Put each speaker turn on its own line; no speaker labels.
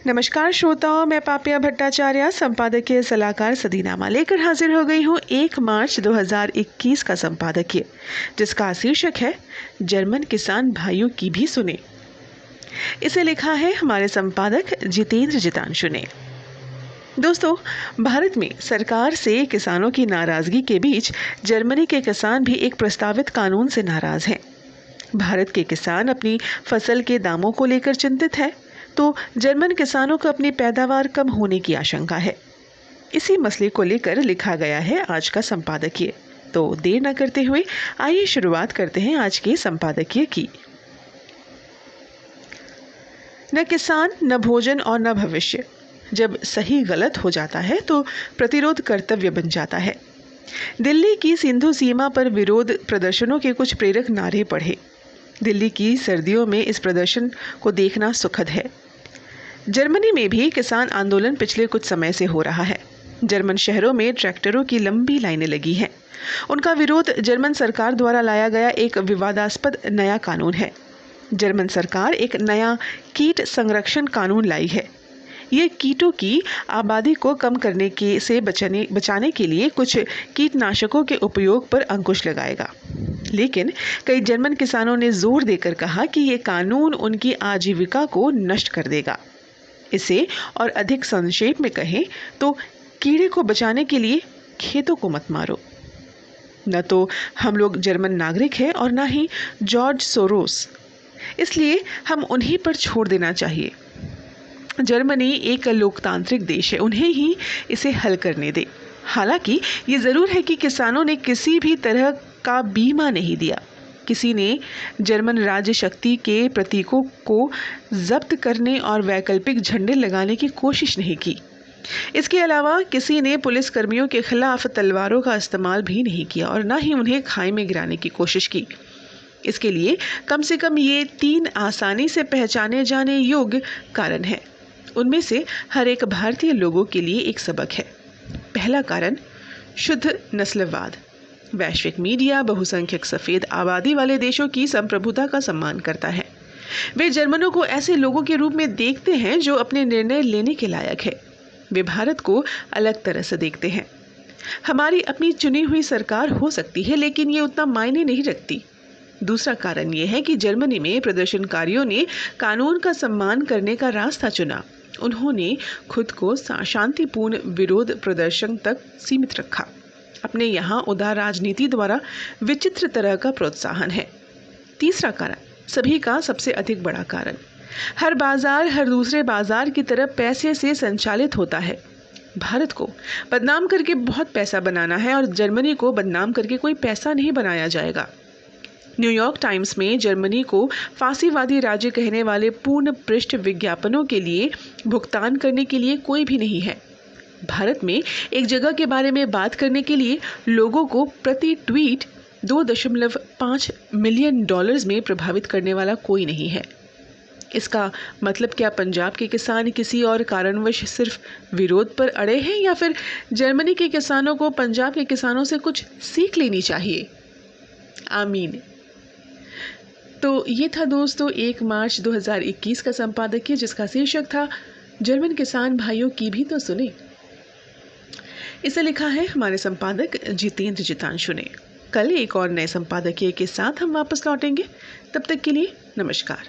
नमस्कार श्रोताओं, मैं पापिया भट्टाचार्य संपादकीय सलाहकार सदीनामा लेकर हाजिर हो गई हूँ 1 मार्च 2021 का संपादकीय, जिसका शीर्षक है जर्मन किसान भाइयों की भी सुने। इसे लिखा है हमारे संपादक जितेंद्र जितांशु ने। दोस्तों, भारत में सरकार से किसानों की नाराजगी के बीच जर्मनी के किसान भी एक प्रस्तावित कानून से नाराज हैं। भारत के किसान अपनी फसल के दामों को लेकर चिंतित है, तो जर्मन किसानों को अपनी पैदावार कम होने की आशंका है। इसी मसले को लेकर लिखा गया है आज का संपादकीय। तो देर न करते हुए आइए शुरुआत करते हैं आज के संपादकीय की। न किसान, न भोजन और न भविष्य। जब सही गलत हो जाता है तो प्रतिरोध कर्तव्य बन जाता है। दिल्ली की सिंधु सीमा पर विरोध प्रदर्शनों के कुछ प्रेरक नारे पढ़े। दिल्ली की सर्दियों में इस प्रदर्शन को देखना सुखद है। जर्मनी में भी किसान आंदोलन पिछले कुछ समय से हो रहा है। जर्मन शहरों में ट्रैक्टरों की लंबी लाइनें लगी हैं। उनका विरोध जर्मन सरकार द्वारा लाया गया एक विवादास्पद नया कानून है। जर्मन सरकार एक नया कीट संरक्षण कानून लाई है। ये कीटों की आबादी को कम करने से बचाने के लिए कुछ कीटनाशकों के उपयोग पर अंकुश लगाएगा। लेकिन कई जर्मन किसानों ने जोर देकर कहा कि ये कानून उनकी आजीविका को नष्ट कर देगा। इसे और अधिक संक्षेप में कहें तो कीड़े को बचाने के लिए खेतों को मत मारो। न तो हम लोग जर्मन नागरिक हैं और न ही जॉर्ज सोरोस, इसलिए हम उन्हीं पर छोड़ देना चाहिए। जर्मनी एक लोकतांत्रिक देश है, उन्हें ही इसे हल करने दे। हालांकि ये ज़रूर है कि किसानों ने किसी भी तरह का बीमा नहीं दिया। किसी ने जर्मन राज्य शक्ति के प्रतीकों को जब्त करने और वैकल्पिक झंडे लगाने की कोशिश नहीं की। इसके अलावा किसी ने पुलिस कर्मियों के खिलाफ तलवारों का इस्तेमाल भी नहीं किया और न ही उन्हें खाई में गिराने की कोशिश की। इसके लिए कम से कम ये 3 आसानी से पहचाने जाने योग्य कारण हैं। उनमें से हर एक भारतीय लोगों के लिए एक सबक है। पहला कारण, शुद्ध नस्लवाद। वैश्विक मीडिया बहुसंख्यक सफेद आबादी वाले देशों की संप्रभुता का सम्मान करता है। वे जर्मनों को ऐसे लोगों के रूप में देखते हैं जो अपने निर्णय लेने के लायक है। वे भारत को अलग तरह से देखते हैं। हमारी अपनी चुनी हुई सरकार हो सकती है, लेकिन ये उतना मायने नहीं रखती। दूसरा कारण ये है कि जर्मनी में प्रदर्शनकारियों ने कानून का सम्मान करने का रास्ता चुना। उन्होंने खुद को शांतिपूर्ण विरोध प्रदर्शन तक सीमित रखा। अपने यहाँ उदार राजनीति द्वारा विचित्र तरह का प्रोत्साहन है। तीसरा कारण, सभी का सबसे अधिक बड़ा कारण, हर बाजार हर दूसरे बाजार की तरह पैसे से संचालित होता है। भारत को बदनाम करके बहुत पैसा बनाना है और जर्मनी को बदनाम करके कोई पैसा नहीं बनाया जाएगा। न्यूयॉर्क टाइम्स में जर्मनी को फांसीवादी राज्य कहने वाले पूर्ण पृष्ठ विज्ञापनों के लिए भुगतान करने के लिए कोई भी नहीं है। भारत में एक जगह के बारे में बात करने के लिए लोगों को प्रति ट्वीट $2.5 मिलियन में प्रभावित करने वाला कोई नहीं है। इसका मतलब क्या पंजाब के किसान किसी और कारणवश सिर्फ विरोध पर अड़े हैं, या फिर जर्मनी के किसानों को पंजाब के किसानों से कुछ सीख लेनी चाहिए? आमीन। तो ये था दोस्तों 1 मार्च 2021 का संपादकीय, जिसका शीर्षक था जर्मन किसान भाइयों की भी तो सुने। इसे लिखा है हमारे संपादक जितेंद्र जितांशु ने। कल एक और नए संपादकीय के साथ हम वापस लौटेंगे। तब तक के लिए नमस्कार।